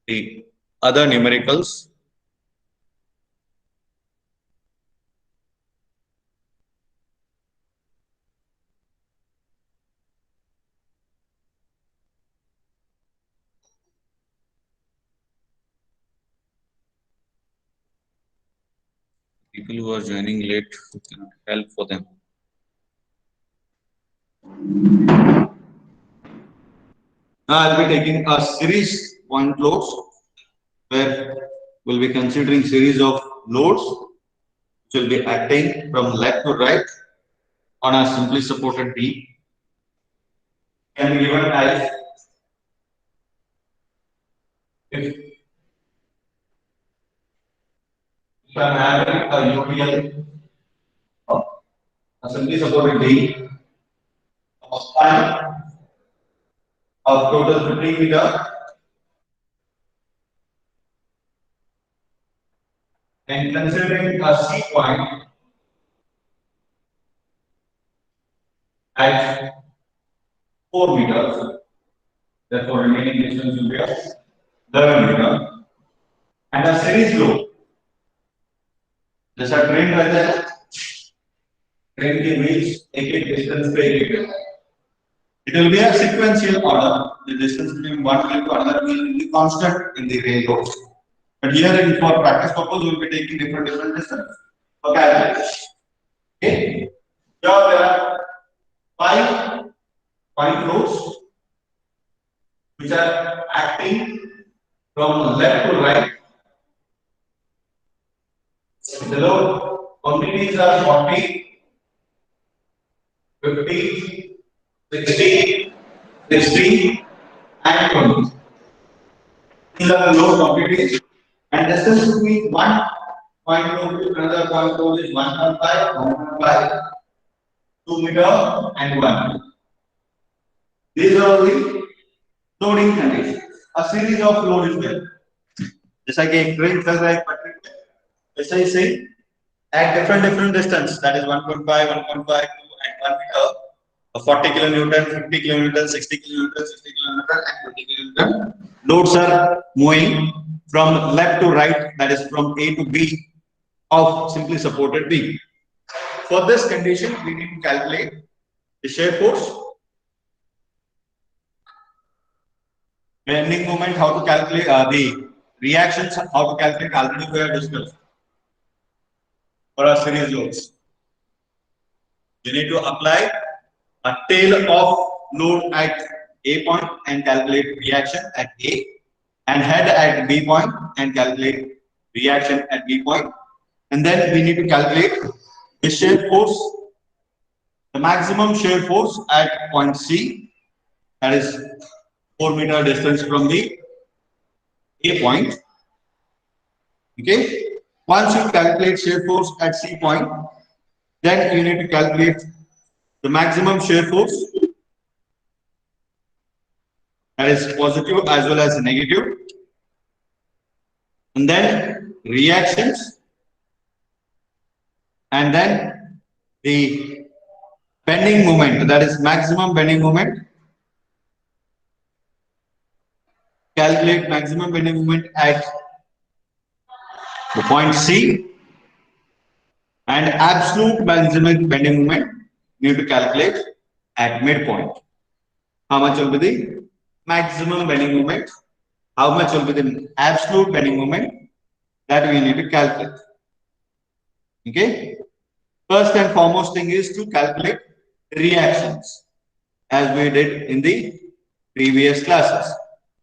the other numericals. People who are joining late, we cannot help for them. Now I'll be taking a series point loads where we'll be considering series of loads which will be acting from left to right on a simply supported beam. Can be given as if I'm having a UPL, a simply supported beam of span of total 15 meter and considering a C point at 4 meters, therefore remaining distance will be 11 meter, and a series load. जैसा train रहता है, train के wheels एक एक distance पे एक एक, it will be a sequential order. The distance between one wheel to another wheel will be constant in the railroads. But here, for practice purpose, we will be taking different distance. Okay. Okay. Here there are five loads which are acting from left to right. The load quantities are 40, 50, 60, 60, and 20. These are the load quantities, and distance between one point load to another point load is 1.5, 1.5, 2 meter, and 1. These are all the loading conditions. A series of load is there. जैसा कि एक train चल रहा है पटरी पे, वैसा ही सही at different distance, that is 1.5, 1.5, 2, and 1 meter, 40 kilonewton, 50 kilonewton, 60 kilonewton, 60 kilonewton, and 20 kilonewton. Loads are moving from left to right, that is from A to B of simply supported beam. For this condition, we need to calculate the shear force, bending moment, how to calculate the reactions, how to calculate, already we have discussed. For our series loads, you need to apply a tail of load at A point and calculate reaction at A, and head at B point and calculate reaction at B point. And then we need to calculate the shear force, the maximum shear force at point C, that is 4 meter distance from the A point. Okay. Once you calculate shear force at C point, then you need to calculate the maximum shear force, that is positive as well as negative, and then reactions, and then the bending moment, that is maximum bending moment. Calculate maximum bending moment at the point C, and absolute maximum bending moment you need to calculate at midpoint. How much will be the maximum bending moment? How much will be the absolute bending moment? That we need to calculate. Okay. First and foremost thing is to calculate reactions, as we did in the previous classes.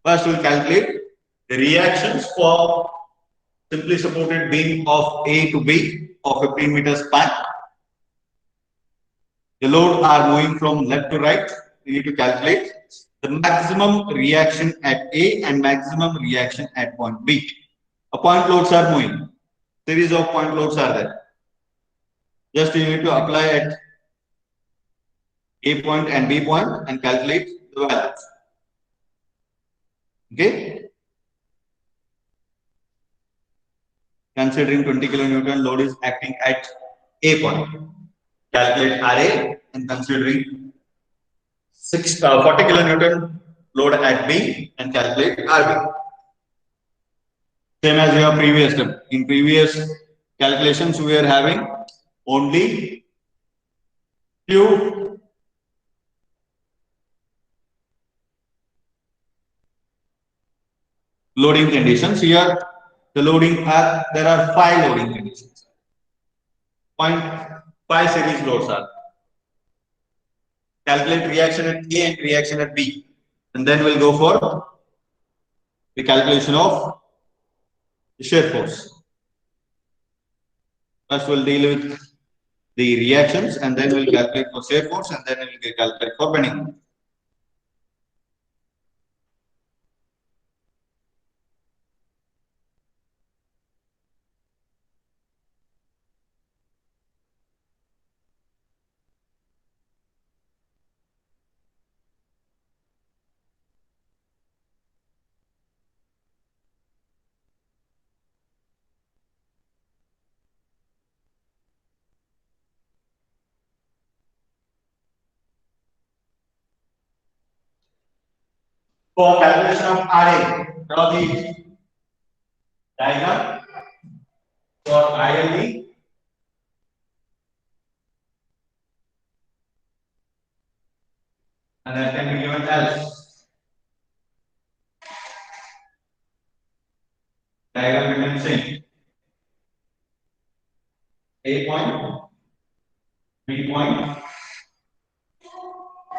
First, we'll calculate the reactions for simply supported beam of A to B of 15 meter span. The load are moving from left to right. We need to calculate the maximum reaction at A and maximum reaction at point B. A point loads are moving. Series of point loads are there. Just you need to apply at A point and B point and calculate the values. Okay. Considering 20 kilonewton load is acting at A point, calculate RA, and considering 40 kilonewton load at B and calculate RB. Same as your previous step. In previous calculations, we are having only few loading conditions. Here, the loading there are 5 loading conditions. 0.5 series loads are. Calculate reaction at A and reaction at B, and then we'll go for the calculation of the shear force. First, we'll deal with the reactions, and then we'll calculate for shear force, and then we'll calculate for bending. For calculation of RA, draw the diagram for ILD. And that can be given as diagram remains same. A point, B point.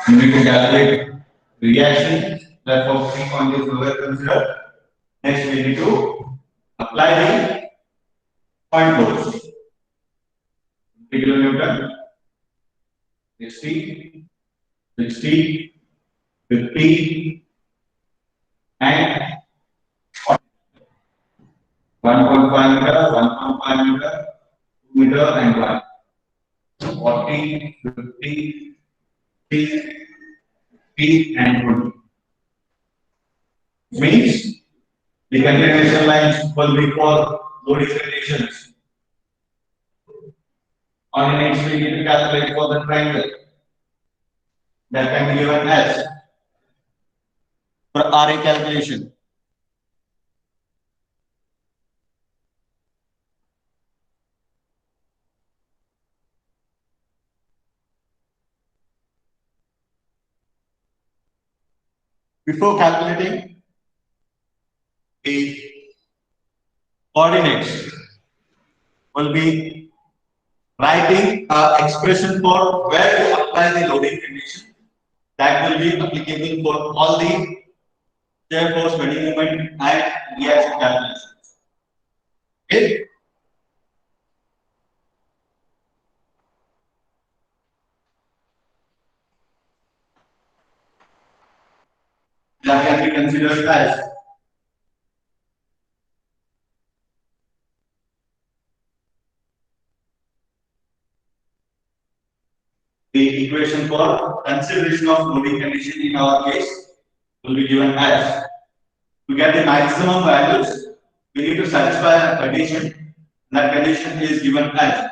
You need to calculate reaction. Therefore, 3 point is nowhere considered. Next, we need to apply the point loads. 3 kilonewton, 60, 60, 50, and 1.5 meter, 1.5 meter, 2 meter, and 1. 40, 50, 50, and 20. Means the continuation lines will be for loading conditions. On the next, we need to calculate for the triangle. That can be given as for RA calculation. Before calculating the coordinates, will be writing an expression for where to apply the loading condition. That will be applicable for all the shear force, bending moment, and reaction calculations. Okay. That can be considered as the equation for consideration of loading condition in our case will be given as, to get the maximum values, we need to satisfy a condition. That condition is given as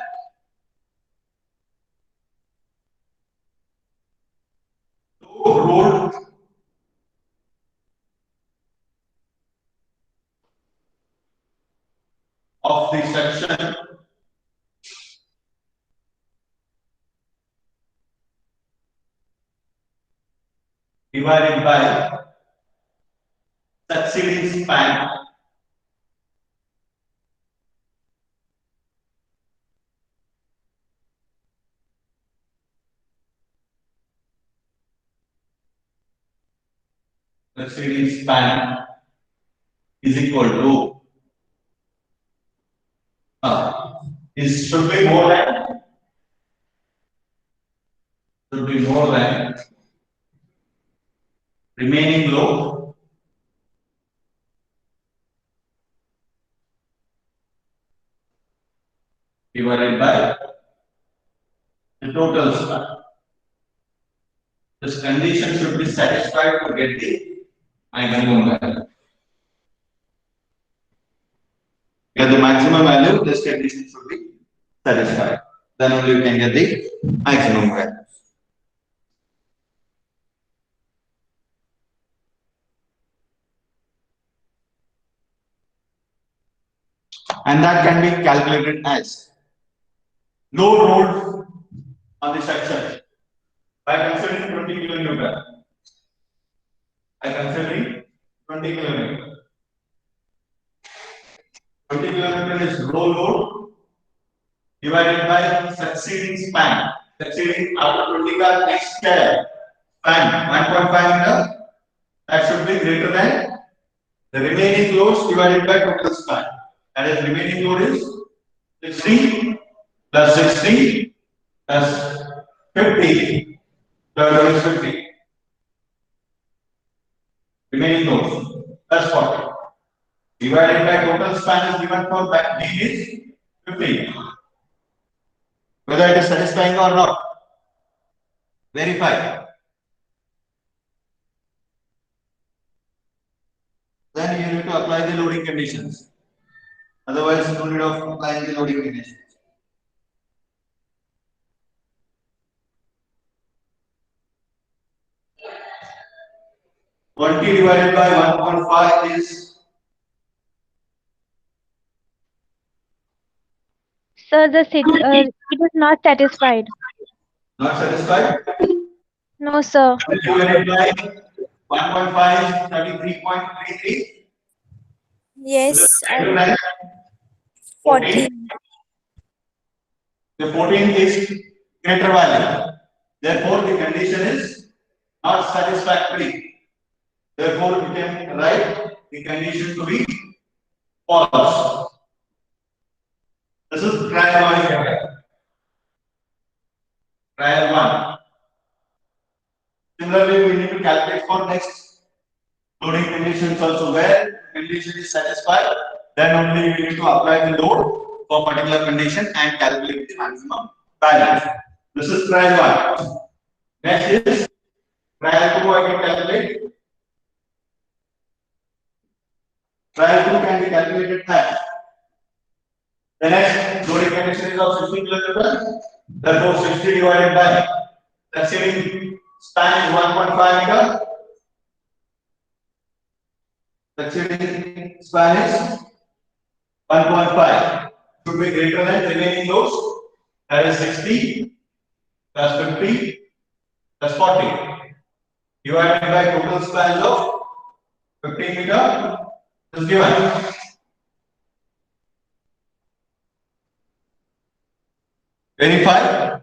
road of the section divided by succeeding span is equal to is should be more than remaining load divided by the total span. This condition should be satisfied to get the maximum value. Get the maximum value, this condition should be satisfied. Then only you can get the maximum value. and that can be calculated as load rolled on the section by considering 20 kilonewton. By considering 20 kilonewton. 20 kilonewton is low load divided by succeeding span. Succeeding after 20 ka next span 1.5 meter. That should be greater than the remaining loads divided by total span. That is, remaining load is 60 plus 60 plus 50 plus 50. Remaining loads plus 40. Divided by total span is given for back D is 50. Whether it is satisfying or not. Verify. Then you need to apply the loading conditions. Otherwise, no need of applying the loading conditions. One T divided by 1.5 is. Sir, it is not satisfied. Not satisfied? No, sir. Divided by 1.5 is 33.33. Yes, 14. The 14 is greater value. Therefore, the condition is not satisfactory. Therefore, we can write the condition to be false. This is trial 1. Trial 1. Similarly, we need to calculate for next loading conditions also. Where condition is satisfied, then only we need to apply the load for particular condition and calculate the maximum value. This is trial 1. Next is trial 2. I can calculate. Trial 2 can be calculated as the next loading condition is of 60 kilonewton. Therefore, 60 divided by succeeding span is 1.5 meter. Succeeding span is 1.5. Should be greater than remaining loads. That is 60 plus 50 plus 40 divided by total span of 15 meter is given. Verify.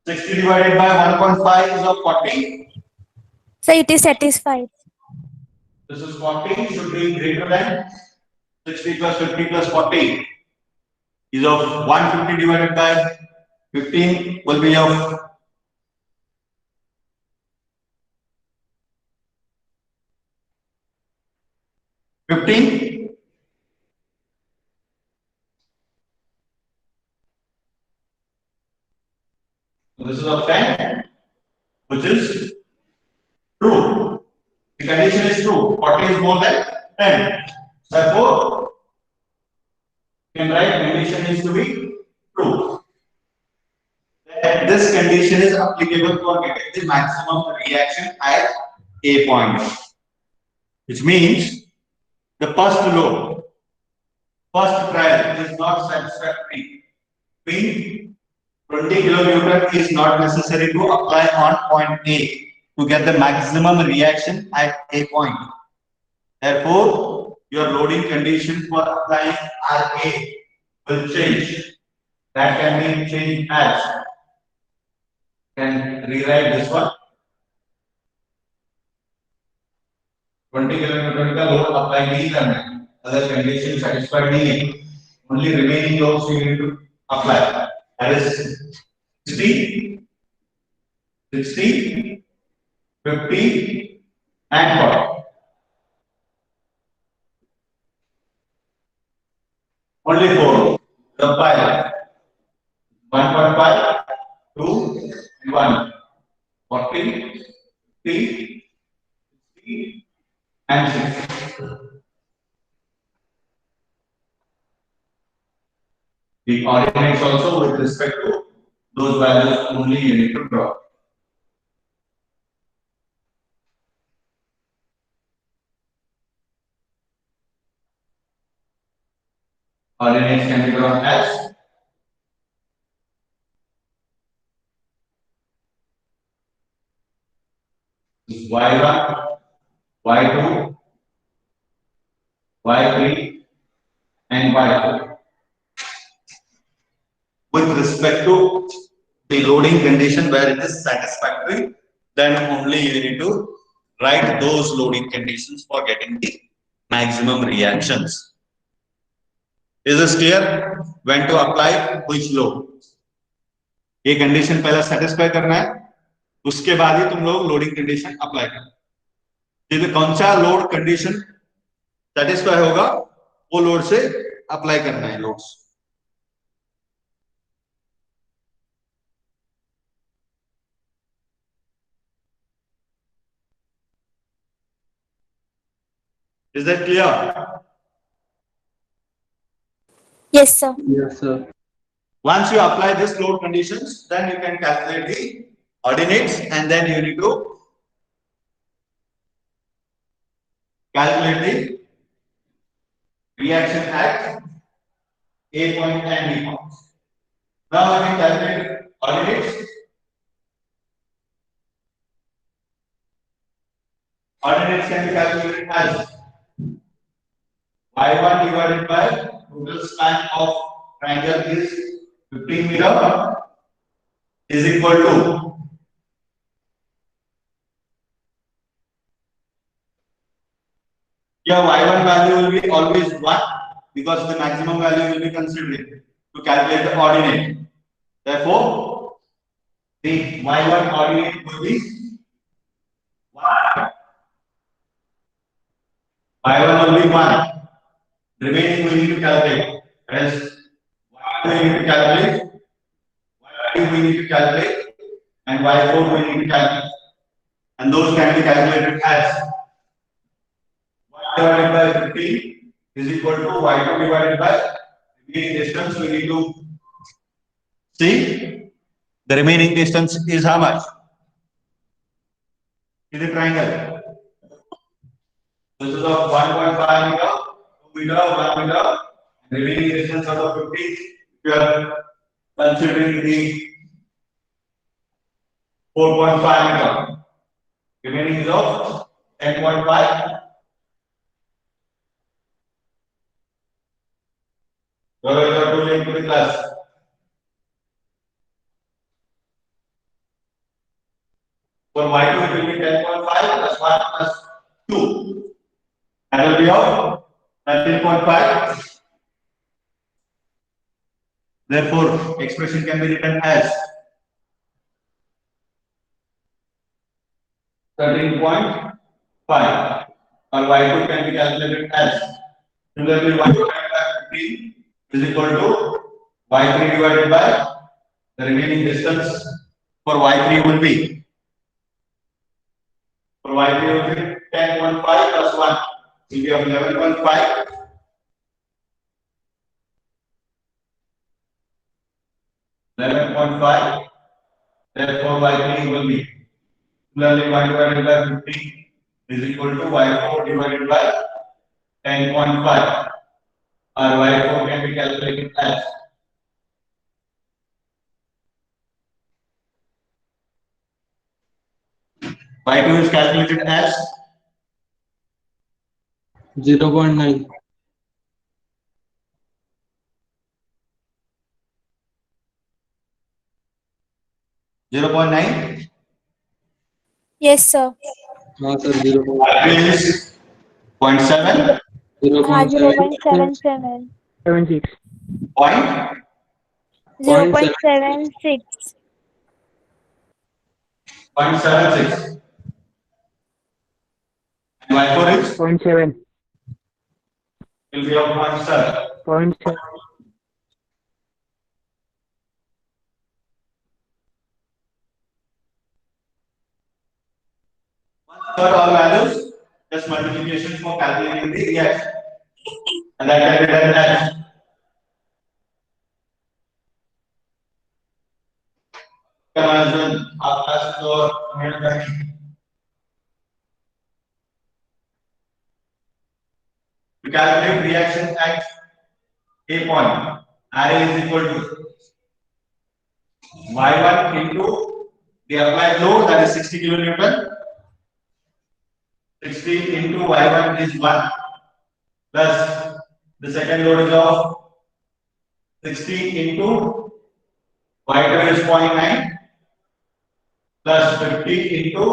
60 divided by 1.5 is of 40. so it is satisfied. This is 40 should be greater than 60 plus 50 plus 40 is of 150 divided by 15 will be of 15. So this is of 10, which is true. The condition is true. 40 is more than 10. Therefore, you can write condition is to be true. And this condition is applicable for getting the maximum reaction at A point, which means the first load, first trial is not satisfactory. Means 20 kilonewton is not necessary to apply on point A to get the maximum reaction at A point. Therefore, your loading condition for applying RA will change. That can be changed as, can rewrite this one. 20 kilonewton का load apply नहीं करना है. Other condition satisfied नहीं है. Only remaining loads you need to apply. That is 60, 60, 50, and 40. Only 4. The pilot. 1.5, 2, and 1. 40, 50, 60, and 60. The coordinates also with respect to those values only you need to draw. Coordinates can be drawn as y1, y2, y3, and y4. With respect to the loading condition where it is satisfactory, then only you need to write those loading conditions for getting the maximum reactions. Is this clear? When to apply which load? ये condition पहले satisfy करना है, उसके बाद ही तुम लोग loading condition apply करना। कौन सा लोड कंडीशन सेटिस्फाई होगा वो लोड से अप्लाई करना है loads. Is that clear? Yes, sir. Yes, sir. Once you apply this load conditions, then you can calculate the ordinates, and then you need to calculate the reaction at A point and B point. Now I can calculate ordinates. Ordinates can be calculated as y1 divided by total span of triangle is 15 meter is equal to your y1 value will be always 1 because the maximum value will be considered to calculate the ordinate. Therefore, the y1 ordinate will be 1. y1 will be 1. Remaining we need to calculate. As y2 we need to calculate, y3 we need to calculate, and y4 we need to calculate. And those can be calculated as y divided by 15 is equal to y2 divided by remaining distance. We need to see the remaining distance is how much? Is a triangle. This is of 1.5 meter, 2 meter, 1 meter. Remaining distance out of 50. If you are considering the 4.5 meter, remaining is of 10.5. So you are too late to the class. For y2 it will be 10.5 plus 1 plus 2. That will be of 13.5. Therefore, expression can be written as 13.5, or y2 can be calculated as similarly y2 divided by 15 is equal to y3 divided by the remaining distance for y3 will be 10.5 plus 1 will be of 11.5. 11.5. Therefore, y3 will be similarly y divided by 15 is equal to y4 divided by 10.5. Or y4 can be calculated as y2 is calculated as 0.9. 0.9. Yes, sir. हाँ sir 0. y3 is 0.7. 0.77. 76. Point 0.76. 0.76. And y4 is 0.7. will be of 0.7. 0.7. Got all values, just multiplication for calculating the reaction. And that can be done as conversion of plus or to calculate reaction at A point. RA is equal to Y1 into the applied load, that is 60 kilonewton. 60 into Y1 is 1 plus the second load is of 60 into Y2 is 0.9 plus 50 into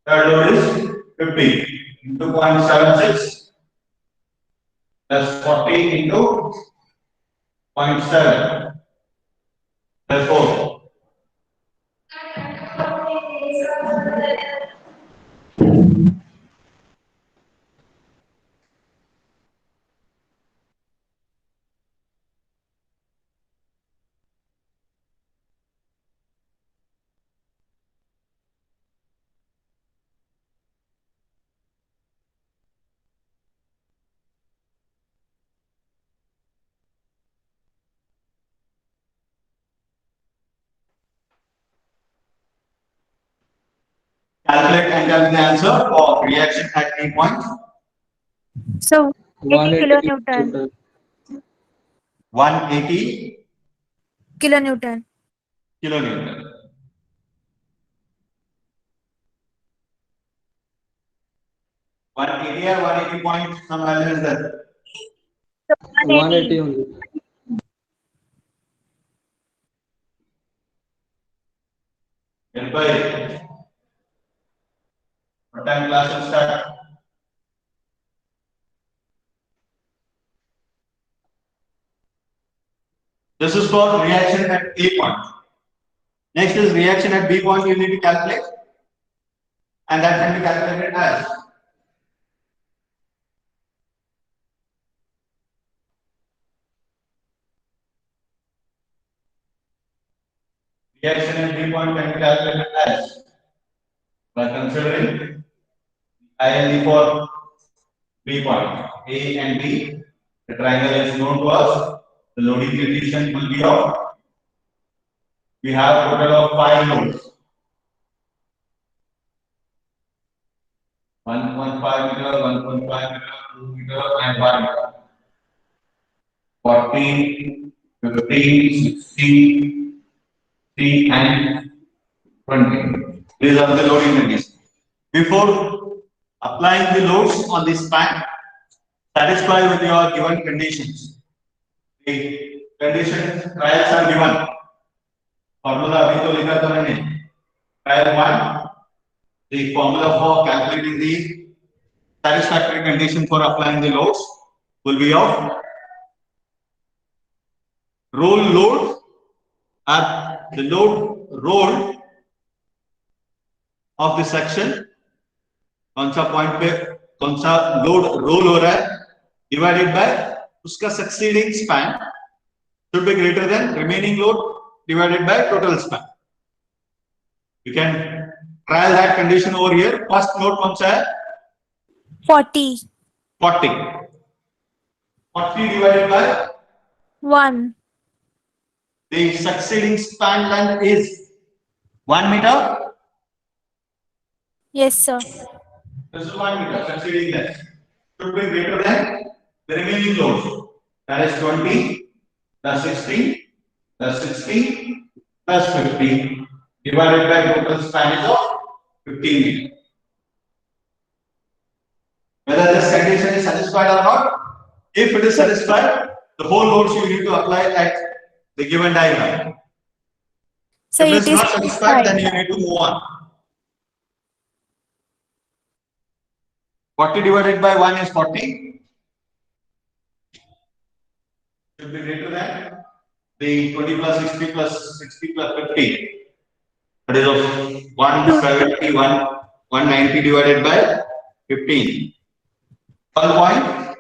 third load is 50 into 0.76 plus 40 into 0.7 plus 4. Calculate and tell me the answer for reaction at A point. So 80 180 kilonewton. Newton. 180 Kilonewton. kilonewton. One eighty or 180 point, some value is there. So 180 180. only. By what time class will start? This is for reaction at A point. Next is reaction at B point, you need to calculate, and that can be calculated as reaction at B point can be calculated as by considering ILD for B point A and B. The triangle is known to us. The loading condition will be of. We have a total of 5 loads. 1.5 meter, 1.5 meter, 2 meter, and 1 meter. 14, 15, 16, 3, and 20. These are the loading conditions. Before applying the loads on this span, satisfy with your given conditions. The conditions trials are given. Formula अभी तो लिखा तो मैंने. Trial 1. The formula for calculating the satisfactory condition for applying the loads will be of roll load at the load roll of the section. कौन सा point पे कौन सा लोड रोल हो रहा है डिवाइडेड बाय उसका succeeding span should be greater than remaining load divided by total span. You can trial that condition over here. First load कौन सा है 40. 40. 40 divided by 1. the succeeding span length is 1 meter. Yes, sir. This is 1 meter succeeding length. Should be greater than the remaining load. That is 20 plus 16 plus 16 plus 50 divided by total span is of 15 meters. Whether this condition is satisfied or not, if it is satisfied, the whole loads you need to apply at the given diagram. So If it it is is not satisfied, then satisfied. you need to move on. 40 divided by 1 is 40. Should be greater than the 20 plus 60 plus 60 plus 50. That is of 170, 190 divided by 15. 1 point.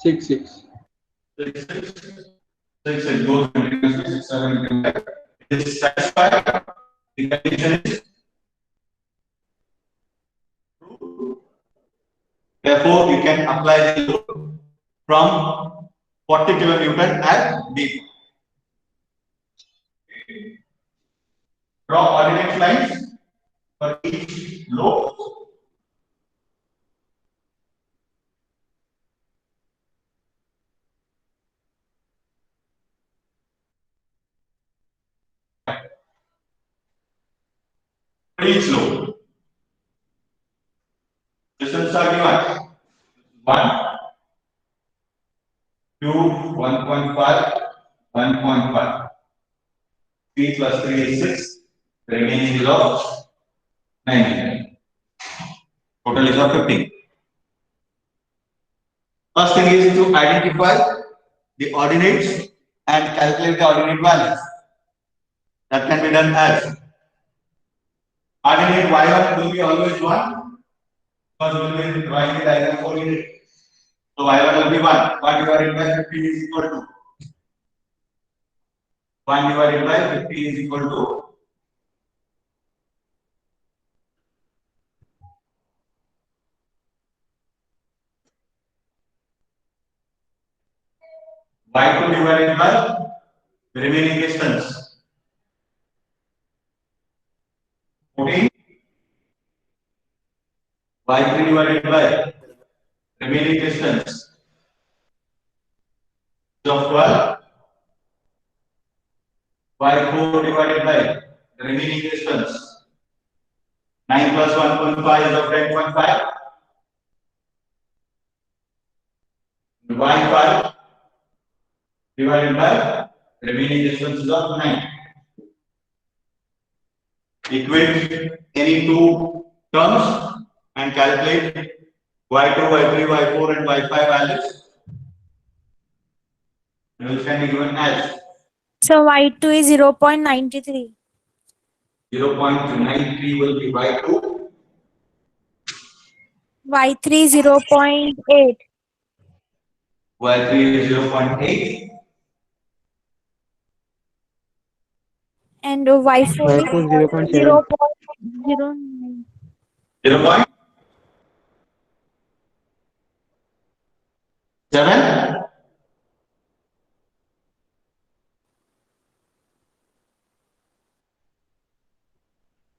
6. 6 goes continuously 6 7 is satisfied. The condition is true. Therefore, we can apply the load from 40 kilonewton at B. Draw coordinate lines for each load. each load. Distance are given 1, 2, 1.5, 1.5. 3 plus 3 is 6. The remaining is of 9. Total is of 15. First thing is to identify the ordinates and calculate the ordinate values. That can be done as ordinate y1 will be always 1 because we will be drawing the diagram for unit. So y1 will be 1. 1 divided by 15 is equal to 1 divided by 15 is equal to y2 divided by the remaining distance 14, y3 divided by remaining distance of 12, y4 divided by the remaining distance 9 plus 1.5 is of 10.5, y5 divided by remaining distance is of 9. Equate any two terms and calculate y2, y3, y4 and y5 values. Results can be given as So Y2 is 0.93. 0.93 will be y2, Y3 0.8. y3 is 0.8, And Y4 is Y4 0.7. 0.09. 0.7,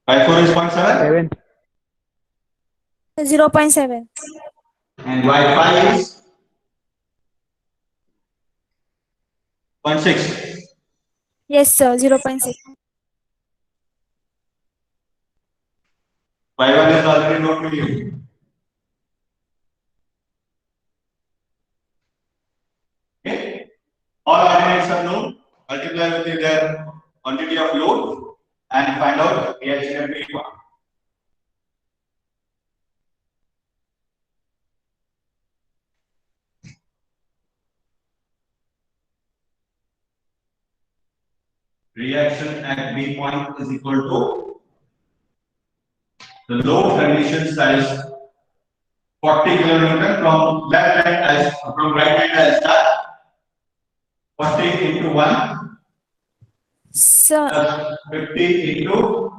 y4 is 0.7 0.7. and y5 is 0.6. Yes, sir. 0.6. y1 is already known to you. Okay. All ordinates are known. Multiply with their quantity of load and find out reaction at V1. Reaction at B point is equal to the load conditions, that is 40 kilonewton from left hand as from right hand as start. 40 into 1 Sir, plus 50 into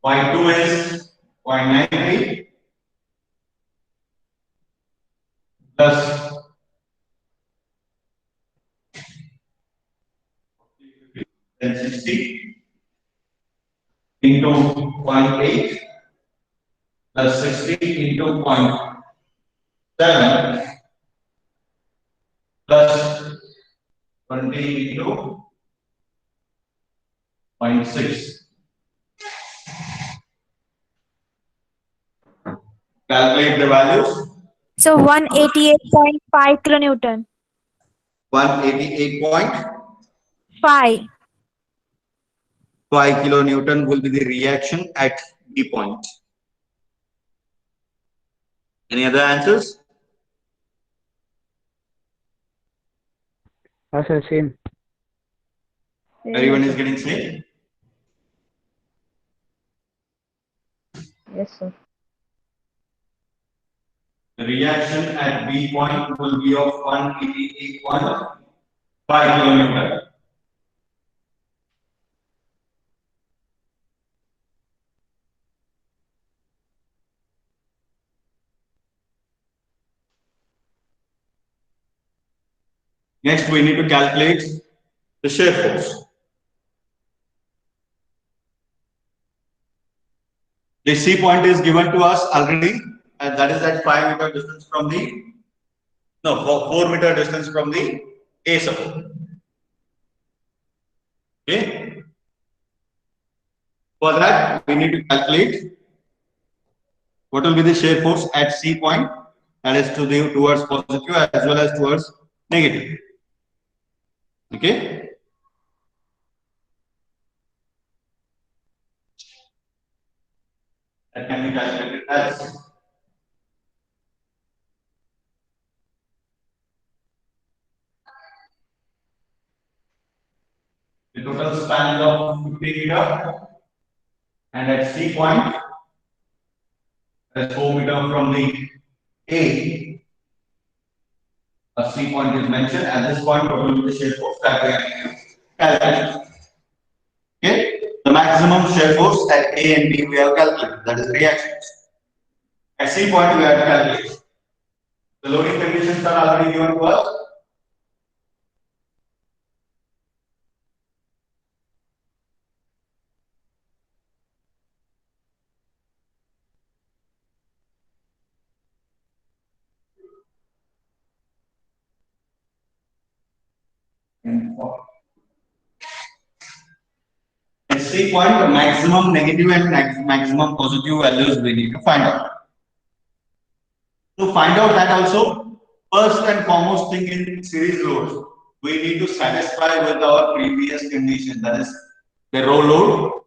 y2 is 0.93 plus 60 into 0.8 plus 60 into 0.7 plus 20 into 0.6. Calculate the values. so 188.5 kilonewton. 188.5 5. kilonewton will be the reaction at B point. Any other answers? Sir, same. Everyone is getting same? Yes, sir. The reaction at B point will be of 188.5 kilonewton. Next, we need to calculate the shear force. The C point is given to us already, and that is at 5 meter distance from the 4 meter distance from the A support. Okay. For that, we need to calculate what will be the shear force at C point, that is towards positive as well as towards negative. Okay. That can be calculated as the total span of 50 meter, and at C point, that's 4 meter from the A. A C point is mentioned. At this point, what will be the shear force that we are calculating? Okay, the maximum shear force at A and B we have calculated. That is reactions. At C point, we have to calculate. The loading conditions are already given to us. At C point, the maximum negative and maximum positive values we need to find out. To find out that also, first and foremost thing in series loads, we need to satisfy with our previous condition, that is the row load,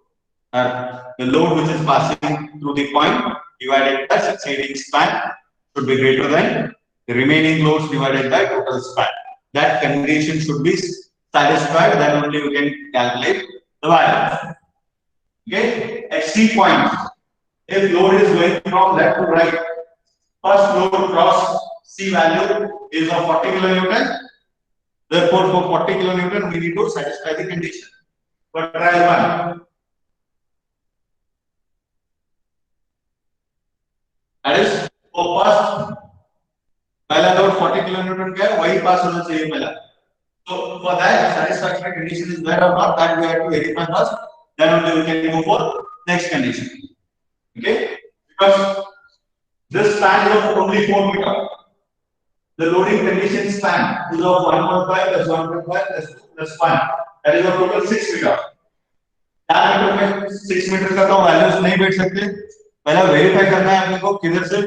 the load which is passing through the point divided by succeeding span should be greater than the remaining loads divided by total span. That condition should be satisfied, then only we can calculate the values. Okay, at C point, if load is going from left to right, first load cross C value is of 40 kilonewton. Therefore, for 40 kilonewton, we need to satisfy the condition. For trial one, that is for first पहला load 40 kilonewton का है, वही पास होना चाहिए पहला. So for that, satisfactory condition is there or not, that we have to verify first. Then only we can move for next condition. Okay, because this span is of only 4 meter. The loading condition span is of 1.5 plus 1.5 plus 2 plus 1. That is a total 6 meter. 4 metre में 6 metre का तो values नहीं बैठ सकते. पहले verify करना है अपने को किधर से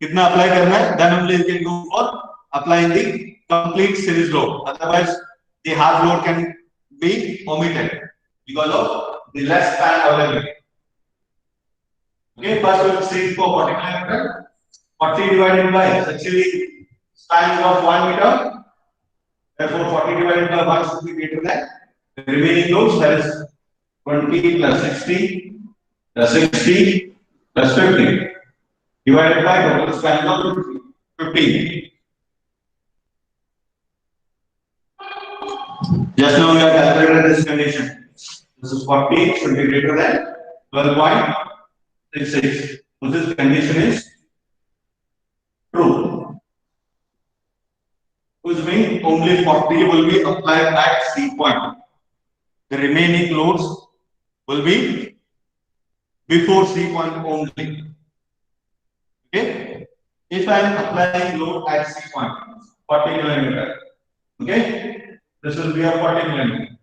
कितना अप्लाई करना है. Then only you can go for applying the complete series load. Otherwise, the half load can be omitted because of the less span available. Okay, first we will see for 40 kilonewton. 40 divided by actually span of 1 meter. Therefore, 40 divided by 1 should be greater than the remaining loads, that is 20 plus 60 plus 60 plus 50 divided by total span of 15. Just now we have calculated this condition. This is 40 should be greater than 12.66. So this condition is true, which means only 40 will be applied at C point. The remaining loads will be before C point only. Okay, if I am applying load at C point 40 kilonewton, okay, this will be a 40 kilonewton.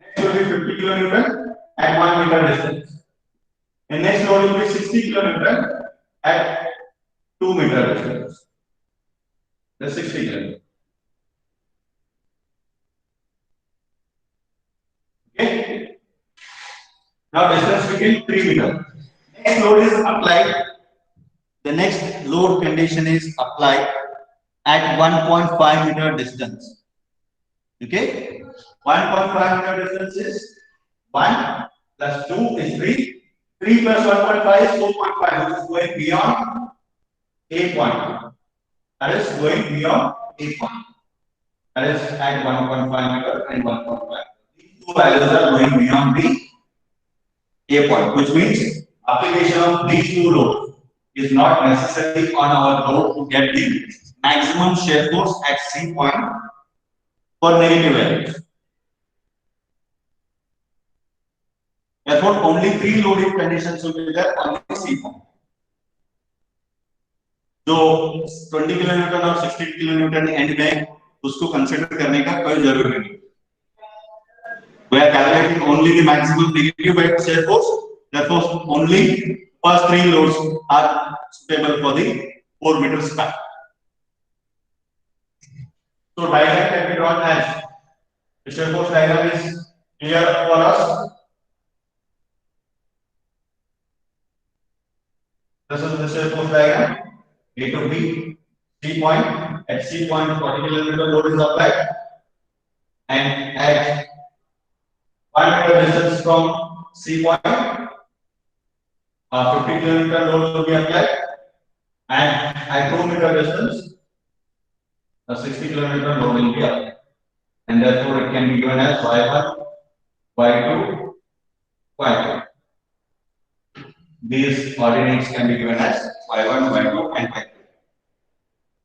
Next will be 50 kilonewton at 1 meter distance, and next load will be 60 kilonewton at 2 meter distance. That's 60 kilonewton. Okay. Now distance between 3 meter. Next load is applied. The next load condition is applied at 1.5 meter distance. Okay. 1.5 meter distance is 1 plus 2 is 3. 3 plus 1.5 is 4.5, which is going beyond A point. That is going beyond A point. That is at 1.5 meter and 1.5. These two values are going beyond the A point, which means application of these two loads is not necessary on our load to get the maximum shear force at C point for negative values. Therefore, only 3 loading conditions will be there on the C point. जो 20 kilonewton और 60 kilonewton and में उसको consider करने का कोई जरूरी नहीं. We are calculating only the maximum negative weight shear force. Therefore, only first three loads are stable for the 4 meter span. So diagram can be drawn as the shear force diagram is clear for us. This is the shear force diagram. A to B, C point. At C point, 40 kN load is applied, and at 1 meter distance from C point, 50 kN load will be applied, and at 2 meter distance, a 60 kN load will be applied, and therefore it can be given as Y1, Y2, Y2. These ordinates can be given as Y1, Y2, and Y2.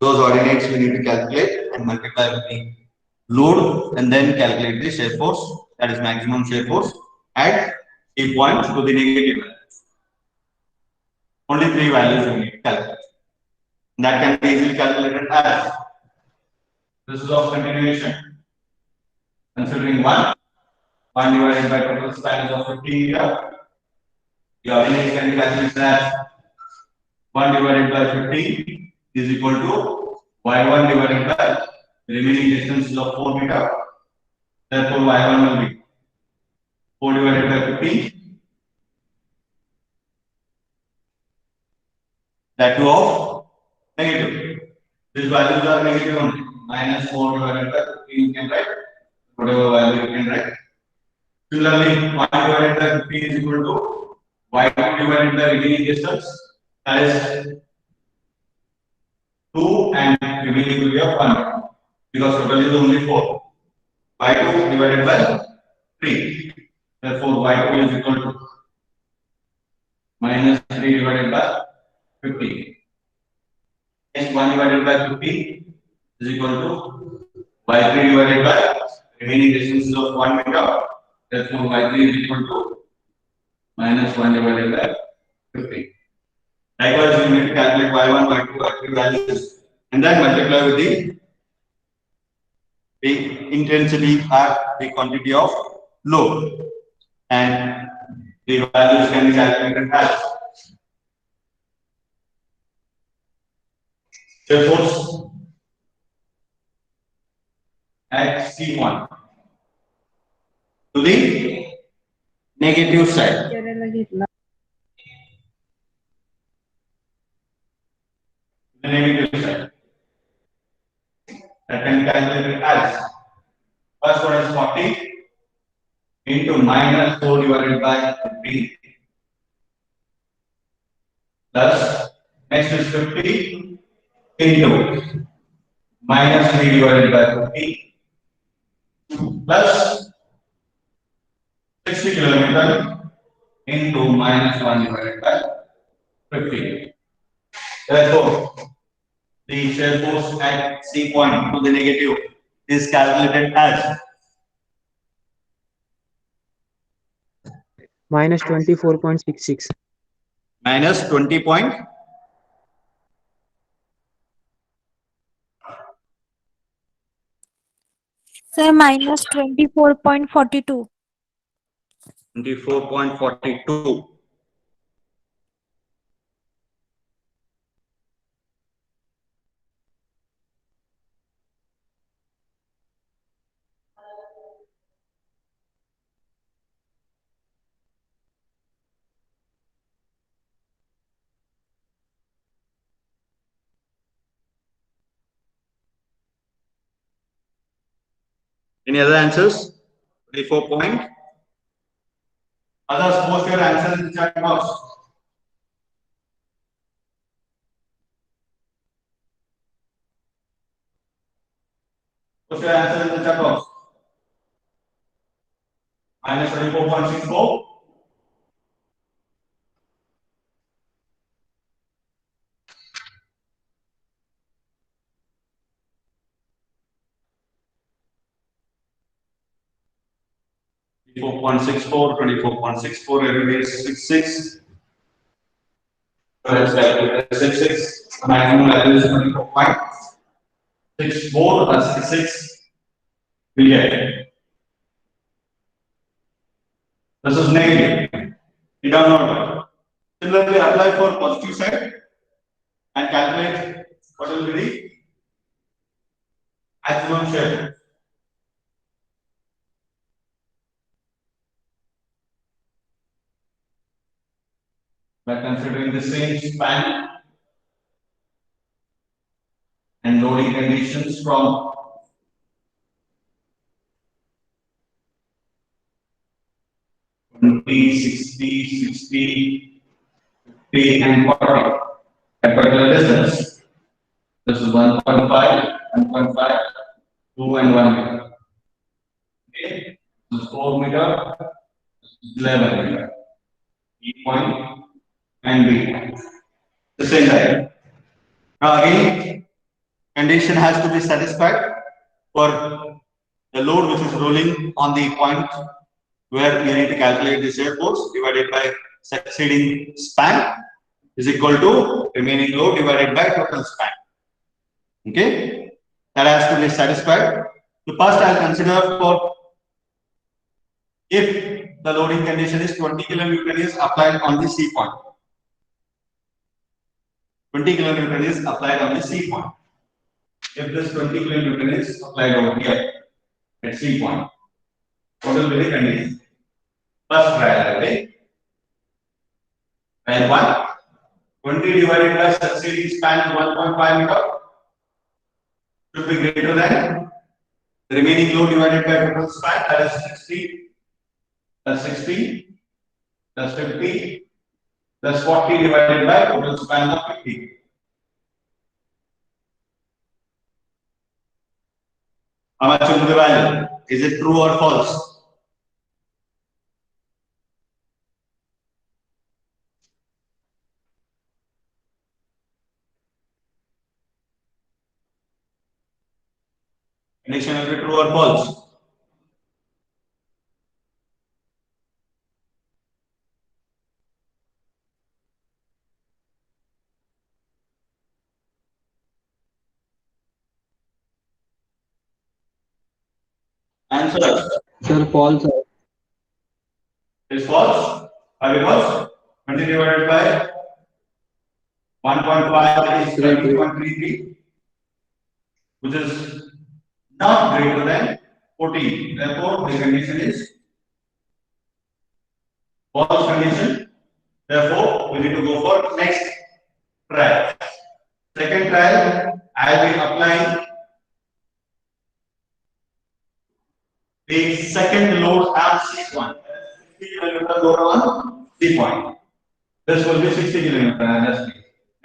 Those ordinates we need to calculate and multiply with the load, and then calculate the shear force, that is maximum shear force at C point to the negative value. Only three values we need to calculate. That can be easily calculated as this is of continuation. Considering 1 divided by total span is of 15 meter. The ordinate can be calculated as 1 divided by 15 is equal to Y1 divided by the remaining distance is of 4 meter. Therefore, Y1 will be 4 divided by 15. That too of negative. These values are negative only. Minus 4 divided by 15 you can write. Whatever value you can write. Similarly, 1 divided by 15 is equal to Y2 divided by remaining distance. That is 2 and remaining will be of 1 because total is only 4. Y2 divided by 3. Therefore, Y2 is equal to minus 3 divided by 15. Next, 1 divided by 15 is equal to Y3 divided by remaining distance of 1 meter. Therefore, Y3 is equal to minus 1 divided by 15. Likewise, we need to calculate Y1, Y2, Y3 values and then multiply with the intensity or the quantity of load. And the values can be calculated as shear force at C1 to the negative side. The negative side. That can be calculated as first one is 40 into minus 4 divided by 15 plus next is 50 into minus 3 divided by 15 plus 60 kN into minus 1 divided by 15. Therefore, the shear force at C point to the negative is calculated as minus 24.66. minus 20 point. Sir, minus 24.42. 24.42. Any other answers? 24 point. Others, post your answer in the chat box. Post your answer in the chat box. Minus 24.64. Everybody is 66. Let's calculate 66. Maximum value is 24.64 plus 66. We get This is negative. It does not. Similarly, apply for positive side and calculate what will be the maximum shear. By considering the same span and loading conditions from 20, 60, 60, 50 and 40 at particular distance. This is 1.5, 1.5, 2 and 1 meter. Okay, this is 4 meter, this is 11 meter. E point and B point. The same time. Now again, condition has to be satisfied for the load which is rolling on the point where you need to calculate the shear force divided by succeeding span is equal to remaining load divided by total span. Okay, that has to be satisfied. So first I'll consider for if the loading condition is 20 kilonewton is applied on the C point. 20 kilonewton is applied on the C point. If this 20 kilonewton is applied over here at C point, what will be the condition? First trial, okay? Trial 1, 20 divided by succeeding span 1.5 meter should be greater than the remaining load divided by total span, that is 60 plus 60 plus 50 plus 40 divided by total span of 50. How much will be the value? Is it true or false? Condition will be true or false? Answer Sir, false. is false. Why? Because 20 divided by 1.5 is 30.33, which is not greater than 14. Therefore, the condition is false condition. Therefore, we need to go for next trial. Second trial, I will be applying the second load on C point. 60 kilonewton load on C point. This will be 60 kilonewton.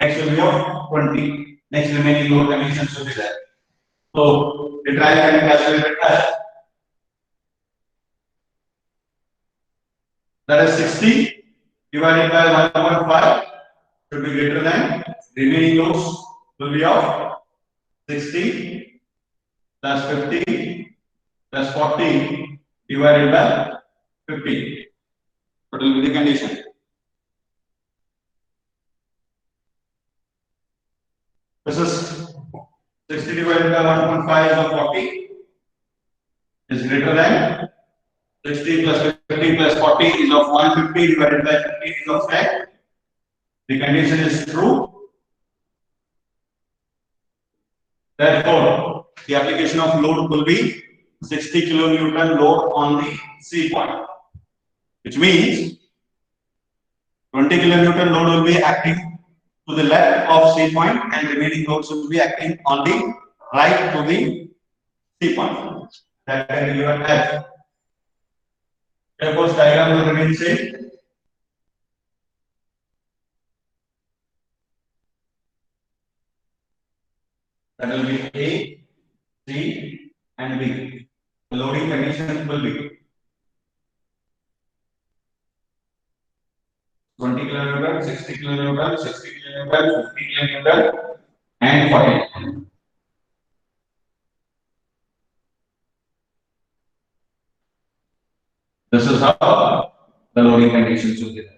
Next will be of 20. Next remaining load conditions will be there. So the trial can be calculated as that is 60 divided by 1.5 should be greater than remaining loads will be of 60 plus 50 plus 40 divided by 50. What will be the condition? This is 60 divided by 1.5 is of 40 is greater than 60 plus 50 plus 40 is of 150 divided by 50 is of 10. The condition is true. Therefore, the application of load will be 60 kilonewton load on the C point, which means 20 kilonewton load will be acting to the left of C point and remaining loads will be acting on the right to the C point. That can be given as. Therefore, diagram will remain same. That will be A, C, and B. The loading conditions will be 20 kilonewton, 60 kilonewton, 60 kilonewton, 50 kilonewton, and 40. This is how the loading conditions will be there.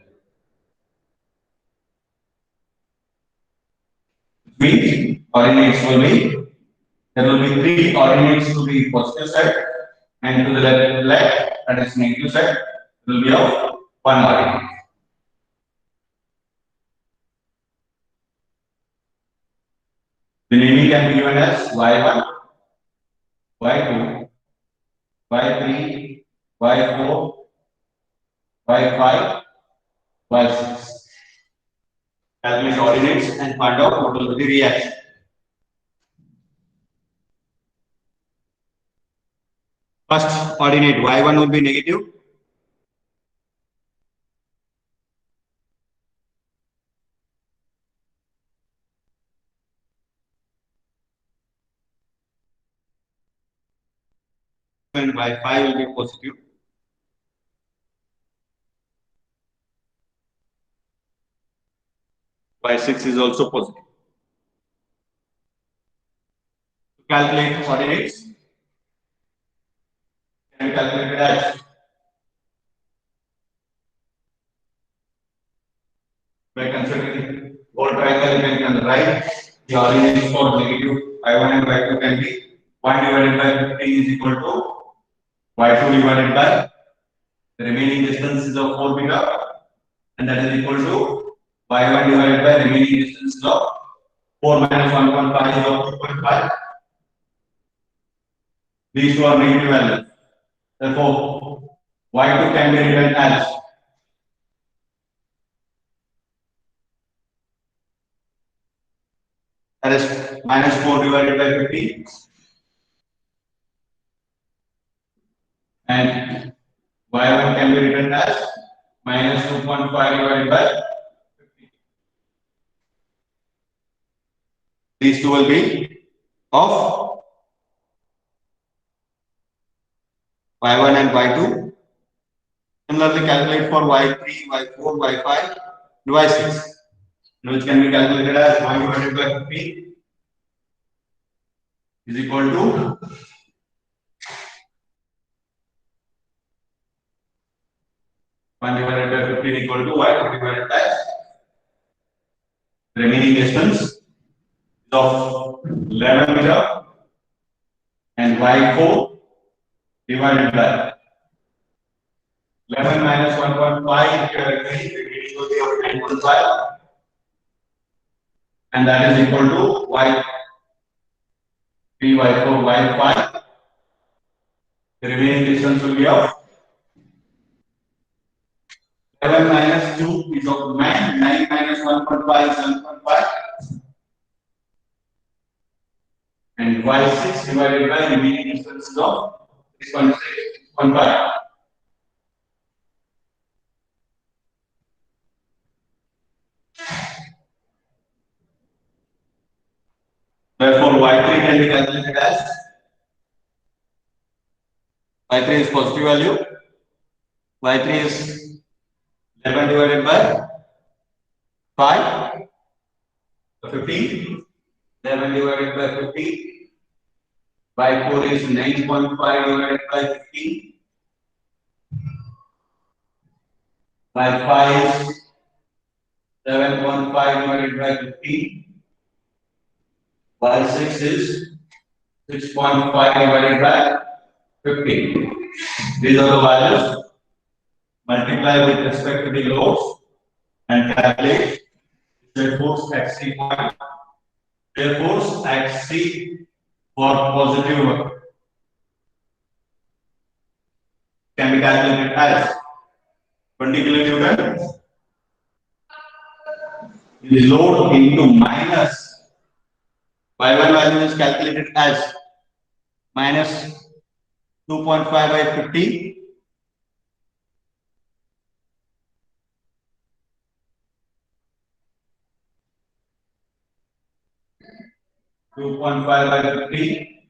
Means coordinates will be, there will be 3 coordinates to the positive side and to the left, that is negative side. will be of one ordinate. The naming can be given as y1, y2, y3, y4, y5, y6. Calculate ordinates and find out what will be the reaction. First ordinate y1 will be negative. And y5 will be positive. Y6 is also positive. To calculate coordinates, can be calculated as by considering whole triangle, you can write the ordinates for negative y1 and y2 can be 1 divided by 15 is equal to y2 divided by the remaining distance is of 4 meter, and that is equal to y1 divided by remaining distance of 4 minus 1.5 is of 2.5. These two are negative values. Therefore, y2 can be written as that is minus 4 divided by 15, and y1 can be written as minus 2.5 divided by 15. These two will be of y1 and y2. Similarly, calculate for y3, y4, y5, and y6, which can be calculated as 1 divided by 15 is equal to 1 divided by 15 equal to y2 divided by remaining distance of 11 meter and y4 divided by 11 minus 1.5 remaining will be of 9.5, and that is equal to y3, y4, y5. The remaining distance will be of 11 minus 2 is of 9, 9 minus 1.5 is 7.5, and y6 divided by remaining distance is of 6.6.5. Therefore, y3 can be calculated as y3 is positive value. Y3 is 11 divided by 5, 15. 11 divided by 15. Y4 is 9.5 divided by 15. Y5 is 7.5 divided by 15. Y6 is 6.5 divided by 15. These are the values. Multiply with respect to the loads and calculate shear force at C point. Shear force at C for positive can be calculated as 20 kilonewton. The load into minus y1 value is calculated as minus 2.5 by 50. .5 by 50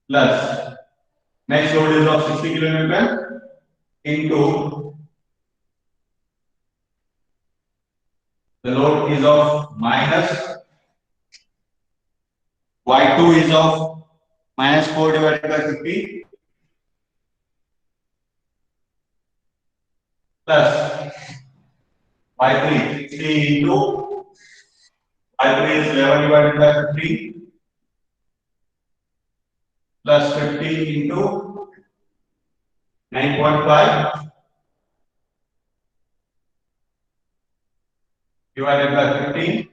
plus next load is of 60 kilonewton into the load is of minus y2 is of minus 4 divided by 50 plus y3 60 into y3 is 11 divided by 50 plus 50 into 9.5 divided by 15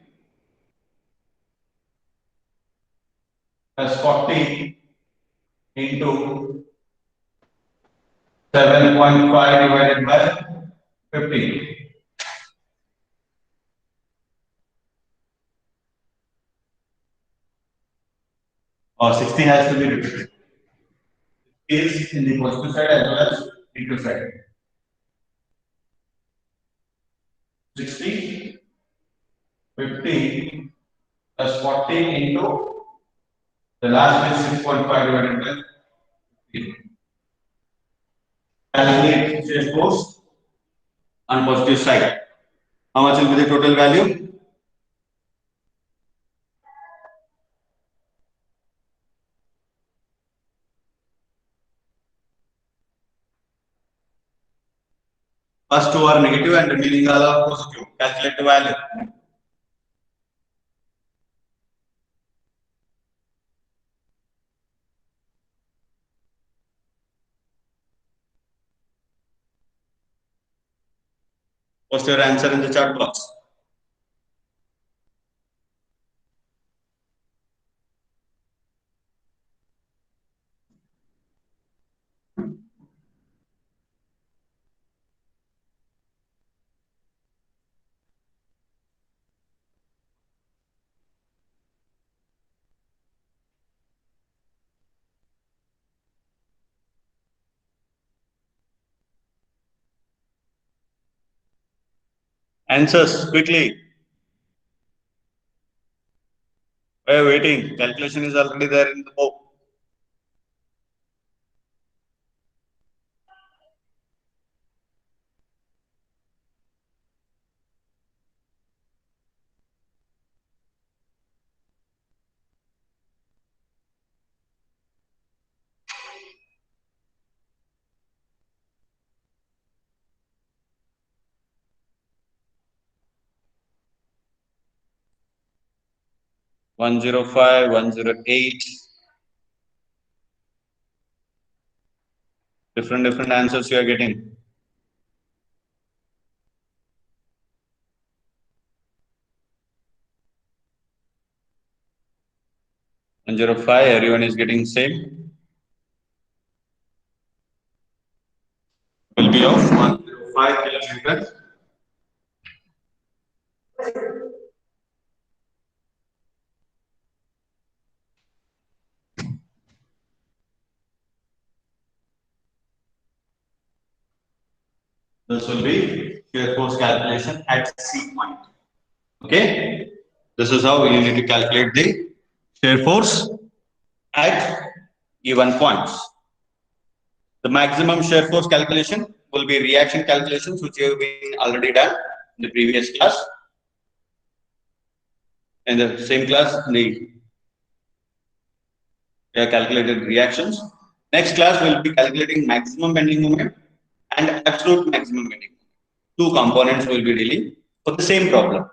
plus 40 into 7.5 divided by 15. Or 60 has to be repeated. Is in the positive side as well as negative side. 60, 50 plus 40 into the last is 6.5 divided by 15. Calculate shear force on positive side. How much will be the total value? First two are negative and remaining are positive. Calculate the value. Post your answer in the chat box. Answers quickly. We are waiting. Calculation is already there in the book. One 105, 108. Different answers you are getting. One 105, everyone is getting same. Will be of 105 kilometers. This will be shear force calculation at C point. Okay, this is how we need to calculate the shear force at given points. The maximum shear force calculation will be reaction calculations, which have been already done in the previous class. In the same class, we have calculated reactions. Next class will be calculating maximum bending moment and absolute maximum bending moment. Two components will be dealing for the same problem.